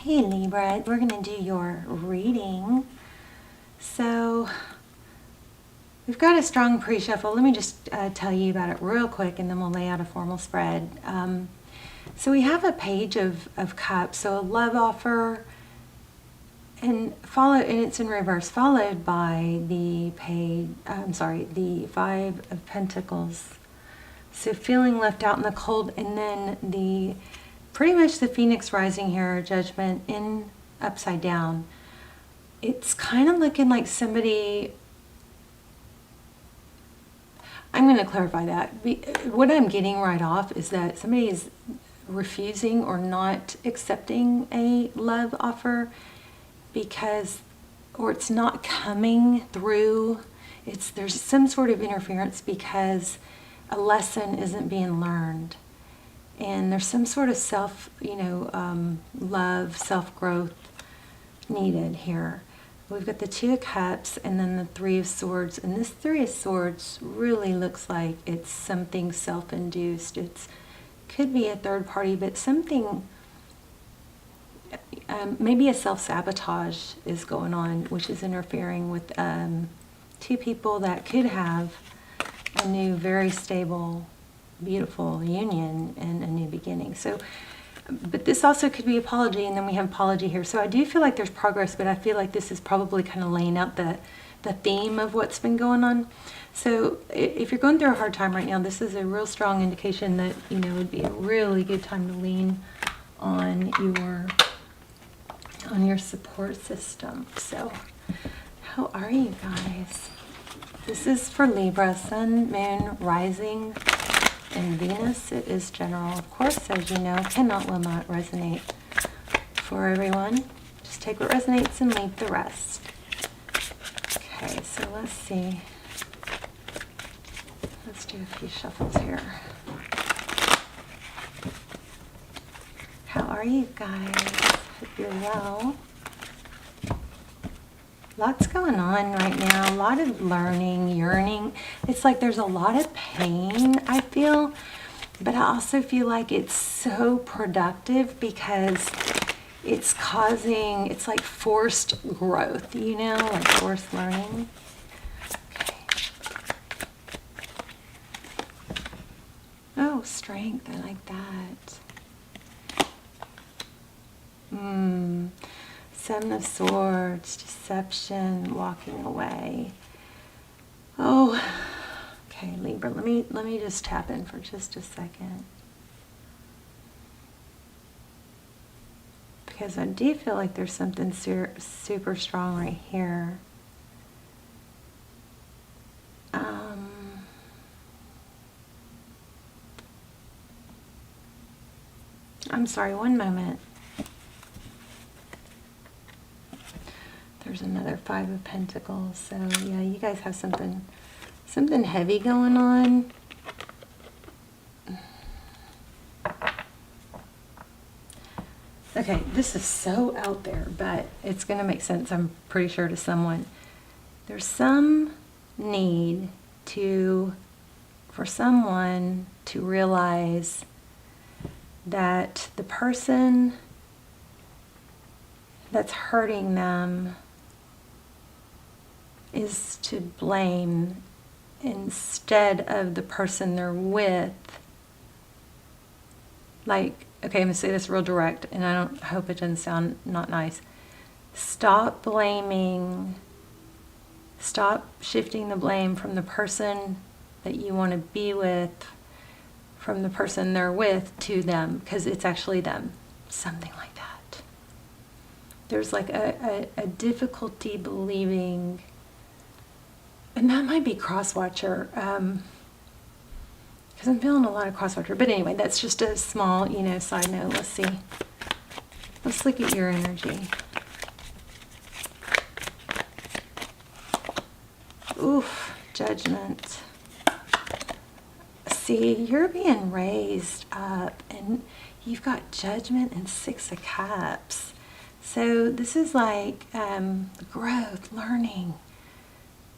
Hey Libra, we're going to do your reading. So we've got a strong pre-shuffle. Let me just tell you about it real quick and then we'll lay out a formal spread. So we have a page of cups, so a love offer, and it's in reverse, followed by the the Five of Pentacles. So feeling left out in the cold, and then pretty much the Phoenix rising here, Judgment in upside down. It's kind of looking like somebody, I'm going to clarify that. What I'm getting right off is that somebody is refusing or not accepting a love offer or it's not coming through. There's some sort of interference because a lesson isn't being learned. And there's some sort of love, self-growth needed here. We've got the Two of Cups and then the Three of Swords. And this Three of Swords really looks like it's something self-induced. It could be a third party, but something, maybe a self-sabotage is going on, which is interfering with two people that could have a new, very stable, beautiful union and a new beginning. So, but this also could be apology, and then we have apology here. So I do feel like there's progress, but I feel like this is probably kind of laying out the theme of what's been going on. So if you're going through a hard time right now, this is a real strong indication that, it would be a really good time to lean on your support system. So how are you guys? This is for Libra, Sun, Moon, Rising, and Venus. It is general, of course, as you know, will not resonate for everyone. Just take what resonates and leave the rest. Okay, so let's see. Let's do a few shuffles here. How are you guys? Hope you're well. Lots going on right now, a lot of learning, yearning. It's like there's a lot of pain, I feel, but I also feel like it's so productive because it's like forced growth, like forced learning. Okay. Oh, strength, I like that. Seven of Swords, deception, walking away. Oh, okay, Libra, let me just tap in for just a second. Because I do feel like there's something super strong right here. I'm sorry, one moment. There's another Five of Pentacles. So yeah, you guys have something heavy going on. Okay, this is so out there, but it's going to make sense, I'm pretty sure, to someone. There's some need for someone to realize that the person that's hurting them is to blame instead of the person they're with. Like, okay, I'm going to say this real direct, and I hope it doesn't sound not nice. Stop blaming, stop shifting the blame from the person that you want to be with, from the person they're with, to them, because it's actually them. Something like that. There's like a difficulty believing, and that might be cross-watcher, because I'm feeling a lot of cross-watcher. But anyway, that's just a small, side note. Let's see. Let's look at your energy. Oof, Judgment. See, you're being raised up, and you've got Judgment and Six of Cups. So this is like growth, learning.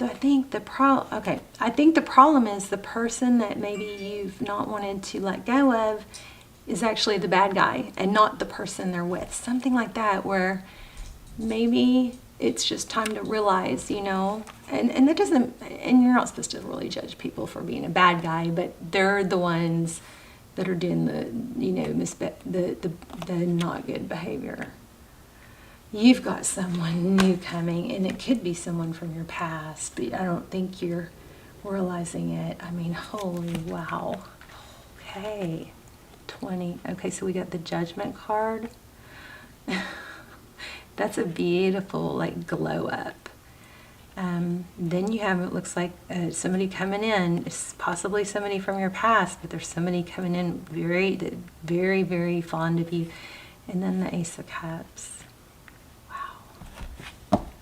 I think the problem is the person that maybe you've not wanted to let go of is actually the bad guy and not the person they're with. Something like that, where maybe it's just time to realize, you know, and that doesn't, and you're not supposed to really judge people for being a bad guy, but they're the ones that are doing the, you know, the not good behavior. You've got someone new coming, and it could be someone from your past, but I don't think you're realizing it. I mean, holy wow. Okay, 20. Okay, so we got the Judgment card. That's a beautiful, like, glow up. Then you have, it looks like somebody coming in. It's possibly somebody from your past, but there's somebody coming in very, very fond of you. And then the Ace of Cups. Wow.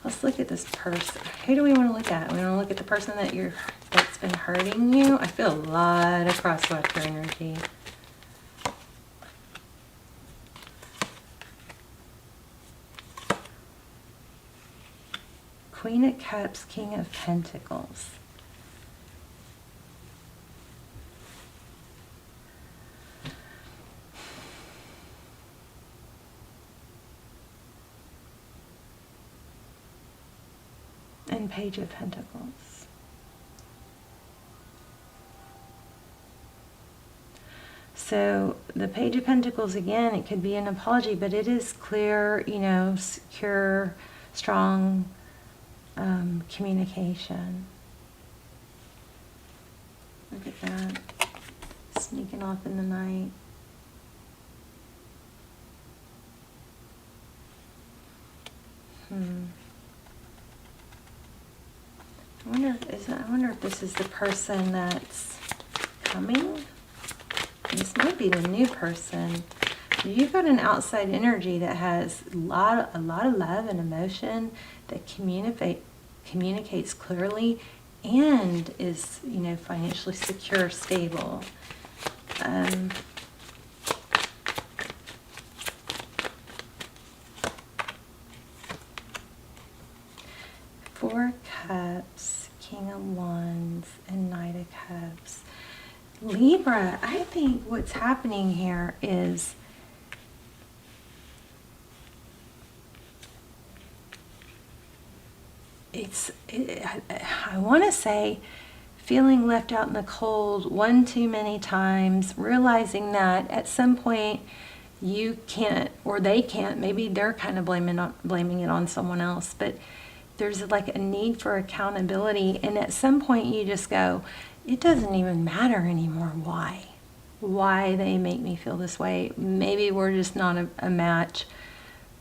Let's look at this person. Who do we want to look at? We want to look at the person that's been hurting you. I feel a lot of crosswalker energy. Queen of Cups, King of Pentacles. And Page of Pentacles. So the Page of Pentacles, again, it could be an apology, but it is clear, you know, secure, strong communication. Look at that. Sneaking off in the night. I wonder if this is the person that's coming. This might be the new person. You've got an outside energy that has a lot of love and emotion, that communicates clearly, and is, you know, financially secure, stable. Four Cups, King of Wands, and Knight of Cups. Libra, I think what's happening here is I want to say feeling left out in the cold one too many times, realizing that at some point you can't, or they can't, maybe they're kind of blaming it on someone else, but there's like a need for accountability, and at some point you just go, it doesn't even matter anymore why they make me feel this way. Maybe we're just not a match.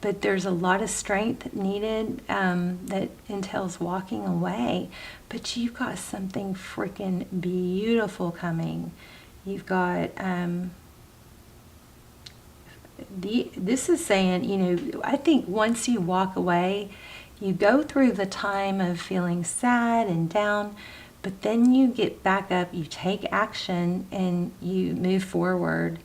But there's a lot of strength needed that entails walking away. But you've got something freaking beautiful coming. You've got, this is saying, you know, I think once you walk away, you go through the time of feeling sad and down, but then you get back up, you take action, and you move forward.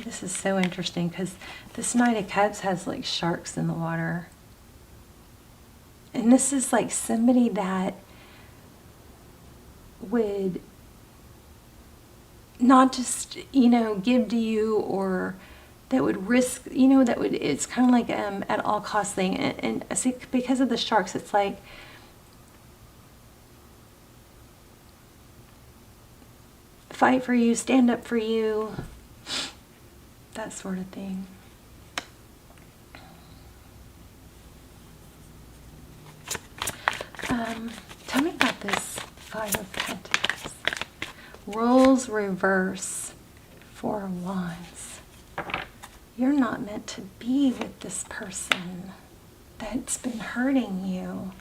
This is so interesting because this Knight of Cups has like sharks in the water. And this is like somebody that would not just, you know, give to you, or that would risk, you know, that would, it's kind of like at all cost thing. And see, because of the sharks, it's like, fight for you, stand up for you, that sort of thing. Tell me about this Five of Pentacles. Roles reverse, Four of Wands. You're not meant to be with this person that's been hurting you.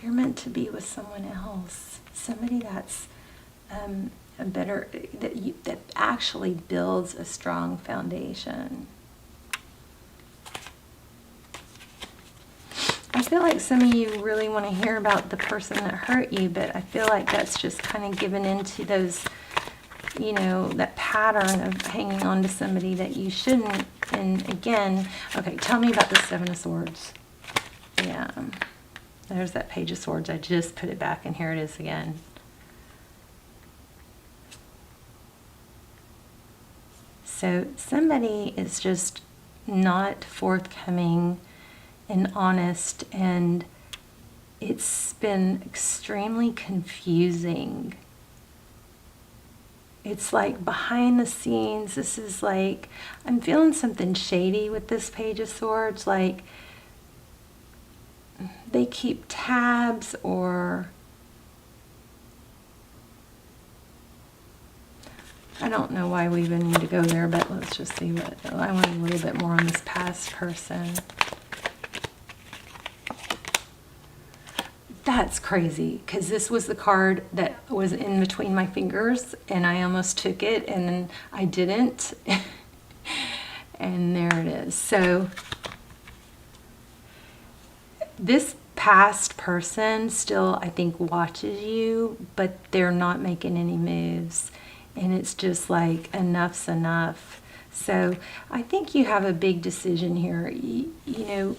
You're meant to be with someone else, somebody that's a better, that actually builds a strong foundation. I feel like some of you really want to hear about the person that hurt you, but I feel like that's just kind of given into those, you know, that pattern of hanging on to somebody that you shouldn't. And again, okay, tell me about the Seven of Swords. Yeah, there's that Page of Swords. I just put it back, and here it is again. So somebody is just not forthcoming and honest, and it's been extremely confusing. It's like behind the scenes, this is like, I'm feeling something shady with this Page of Swords, like they keep tabs, or I don't know why we even need to go there, but let's just see what, I want a little bit more on this past person. That's crazy, because this was the card that was in between my fingers, and I almost took it, and then I didn't. And there it is. So this past person still, I think, watches you, but they're not making any moves. And it's just like, enough's enough. So I think you have a big decision here, you know,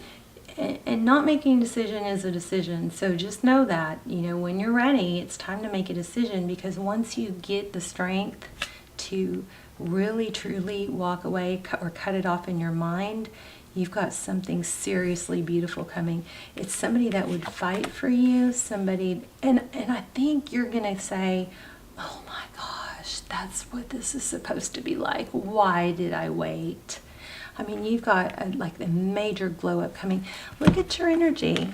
and not making a decision is a decision. So just know that, you know, when you're ready, it's time to make a decision, because once you get the strength to really, truly walk away or cut it off in your mind, you've got something seriously beautiful coming. It's somebody that would fight for you, somebody, and I think you're going to say, oh my gosh, that's what this is supposed to be like. Why did I wait? I mean, you've got like a major glow up coming. Look at your energy.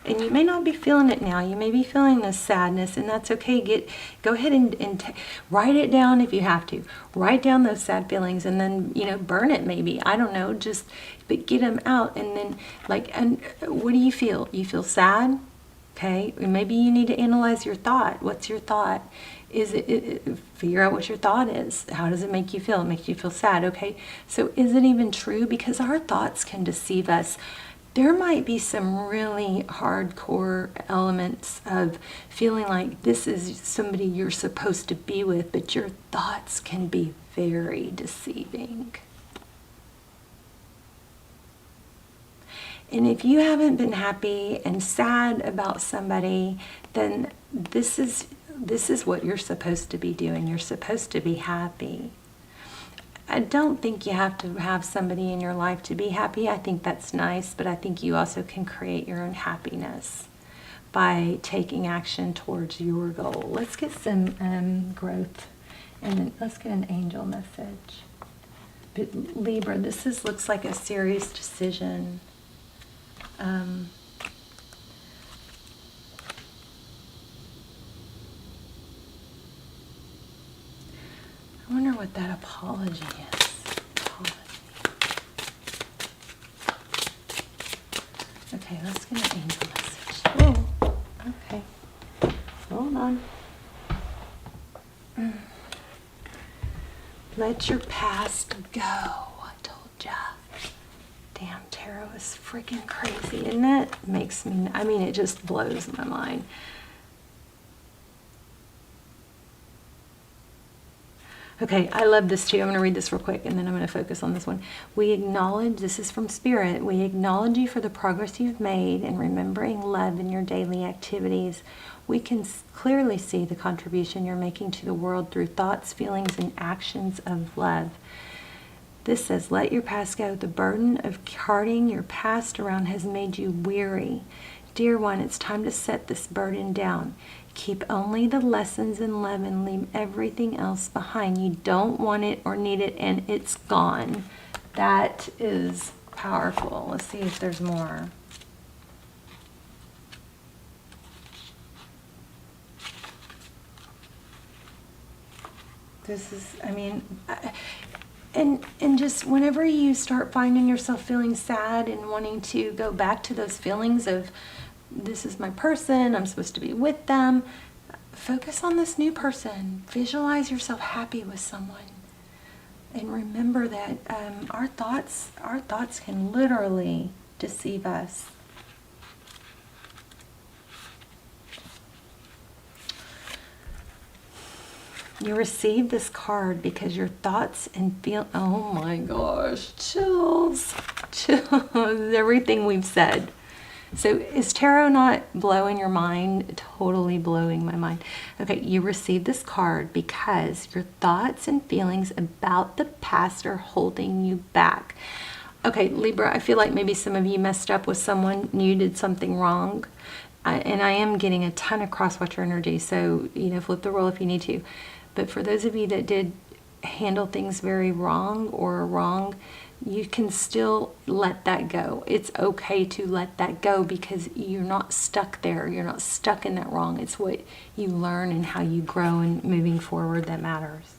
And you may not be feeling it now. You may be feeling this sadness, and that's okay. Go ahead and write it down if you have to. Write down those sad feelings, and then, you know, burn it maybe. I don't know. But get them out. And then, like, and what do you feel? You feel sad? Okay. Maybe you need to analyze your thought. What's your thought? Figure out what your thought is. How does it make you feel? It makes you feel sad. Okay. So is it even true? Because our thoughts can deceive us. There might be some really hardcore elements of feeling like this is somebody you're supposed to be with, but your thoughts can be very deceiving. And if you haven't been happy and sad about somebody, then this is what you're supposed to be doing. You're supposed to be happy. I don't think you have to have somebody in your life to be happy. I think that's nice, but I think you also can create your own happiness by taking action towards your goal. Let's get some growth, and let's get an angel message. But Libra, looks like a serious decision. I wonder what that apology is. Apology. Okay, let's get an angel message. Oh, okay. Hold on. Let your past go. I told ya. Damn, tarot is freaking crazy, isn't it? Makes me, I mean, it just blows my mind. Okay, I love this too. I'm going to read this real quick, and then I'm going to focus on this one. We acknowledge, this is from Spirit, we acknowledge you for the progress you've made in remembering love in your daily activities. We can clearly see the contribution you're making to the world through thoughts, feelings, and actions of love. This says, let your past go. The burden of carting your past around has made you weary. Dear one, it's time to set this burden down. Keep only the lessons in love and leave everything else behind. You don't want it or need it, and it's gone. That is powerful. Let's see if there's more. This is, I mean, and just whenever you start finding yourself feeling sad and wanting to go back to those feelings of, this is my person, I'm supposed to be with them, focus on this new person. Visualize yourself happy with someone. And remember that our thoughts can literally deceive us. You received this card because your thoughts and feel, oh my gosh, chills, everything we've said. So is tarot not blowing your mind? Totally blowing my mind. Okay, you received this card because your thoughts and feelings about the past are holding you back. Okay, Libra, I feel like maybe some of you messed up with someone, you did something wrong. And I am getting a ton of cross-watcher energy, so, flip the role if you need to. But for those of you that did handle things very wrong, you can still let that go. It's okay to let that go because you're not stuck there. You're not stuck in that wrong. It's what you learn and how you grow and moving forward that matters.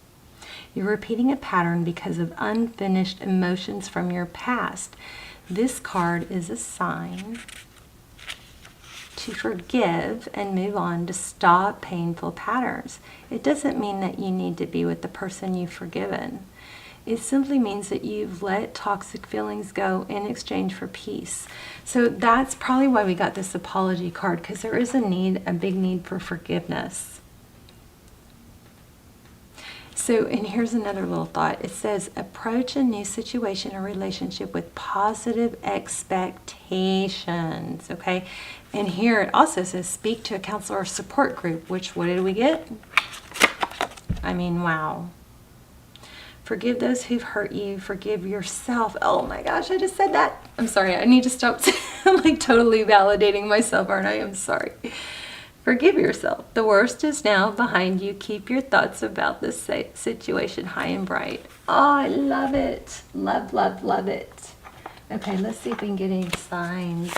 You're repeating a pattern because of unfinished emotions from your past. This card is a sign to forgive and move on, to stop painful patterns. It doesn't mean that you need to be with the person you've forgiven. It simply means that you've let toxic feelings go in exchange for peace. So that's probably why we got this apology card, because there is a big need for forgiveness. So, and here's another little thought. It says, approach a new situation or relationship with positive expectations, okay? And here it also says, speak to a counselor or support group, which, what did we get? I mean, wow. Forgive those who've hurt you. Forgive yourself. Oh my gosh, I just said that. I'm sorry, I need to stop. I'm like totally validating myself, aren't I? I'm sorry. Forgive yourself. The worst is now behind you. Keep your thoughts about this situation high and bright. Oh, I love it. Love, love, love it. Okay, let's see if we can get any signs.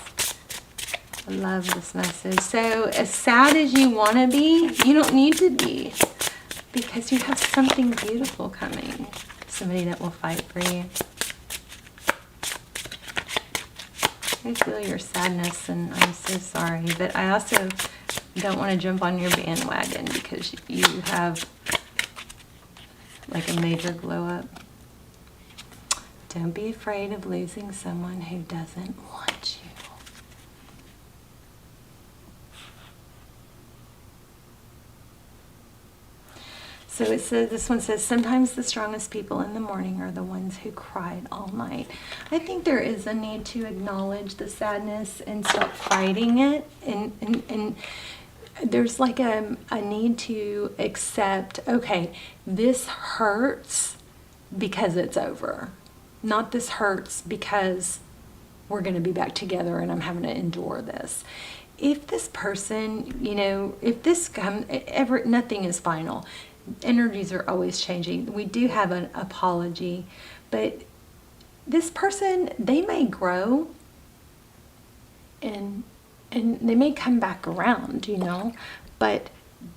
I love this message. So, as sad as you want to be, you don't need to be, because you have something beautiful coming. Somebody that will fight for you. I feel your sadness, and I'm so sorry, but I also don't want to jump on your bandwagon because you have like a major glow up. Don't be afraid of losing someone who doesn't want you. So it says, this one says, sometimes the strongest people in the morning are the ones who cried all night. I think there is a need to acknowledge the sadness and stop fighting it. And there's like a need to accept, okay, this hurts because it's over. Not this hurts because we're going to be back together and I'm having to endure this. If this person, if this comes, nothing is final. Energies are always changing. We do have an apology, but this person, they may grow and they may come back around, but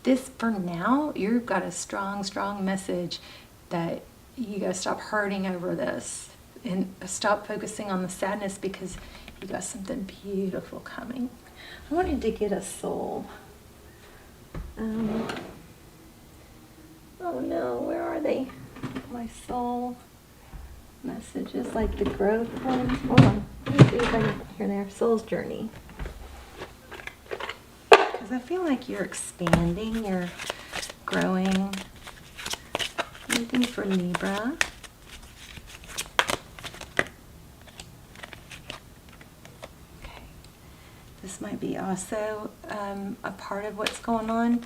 this, for now, you've got a strong, strong message that you got to stop hurting over this and stop focusing on the sadness because you got something beautiful coming. I wanted to get a soul. Oh no, where are they? My soul messages, like the growth ones. Hold on, let me see if I can, here they are, soul's journey. Because I feel like you're expanding, you're growing. Anything for Libra? Okay, this might be also a part of what's going on.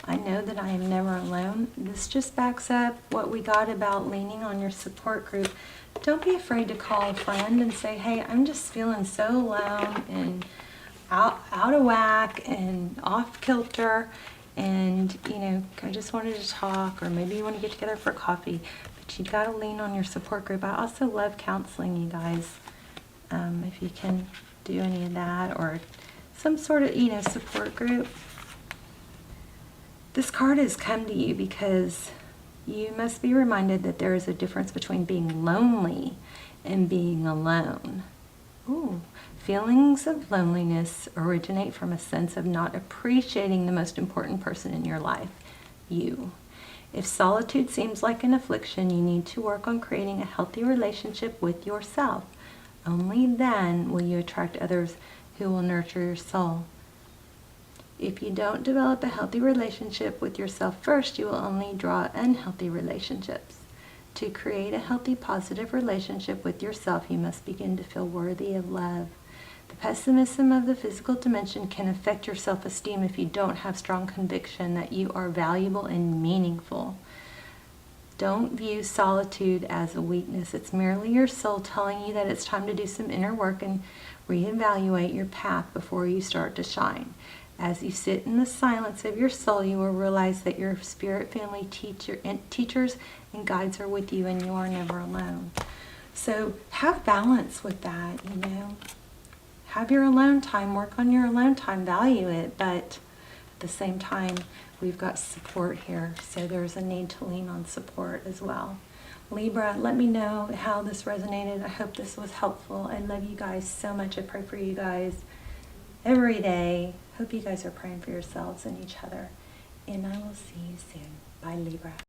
I know that I am never alone. This just backs up what we got about leaning on your support group. Don't be afraid to call a friend and say, hey, I'm just feeling so alone and out of whack and off kilter, and I just wanted to talk, or maybe you want to get together for coffee, but you got to lean on your support group. I also love counseling, you guys. If you can do any of that, or some sort of support group. This card has come to you because you must be reminded that there is a difference between being lonely and being alone. Ooh. Feelings of loneliness originate from a sense of not appreciating the most important person in your life, you. If solitude seems like an affliction, you need to work on creating a healthy relationship with yourself. Only then will you attract others who will nurture your soul. If you don't develop a healthy relationship with yourself first, you will only draw unhealthy relationships. To create a healthy, positive relationship with yourself, you must begin to feel worthy of love. The pessimism of the physical dimension can affect your self-esteem if you don't have strong conviction that you are valuable and meaningful. Don't view solitude as a weakness. It's merely your soul telling you that it's time to do some inner work and reevaluate your path before you start to shine. As you sit in the silence of your soul, you will realize that your spirit family teachers and guides are with you and you are never alone. So have balance with that, Have your alone time, work on your alone time, value it, but at the same time, we've got support here, so there's a need to lean on support as well. Libra, let me know how this resonated. I hope this was helpful. I love you guys so much. I pray for you guys every day. Hope you guys are praying for yourselves and each other. And I will see you soon. Bye, Libra.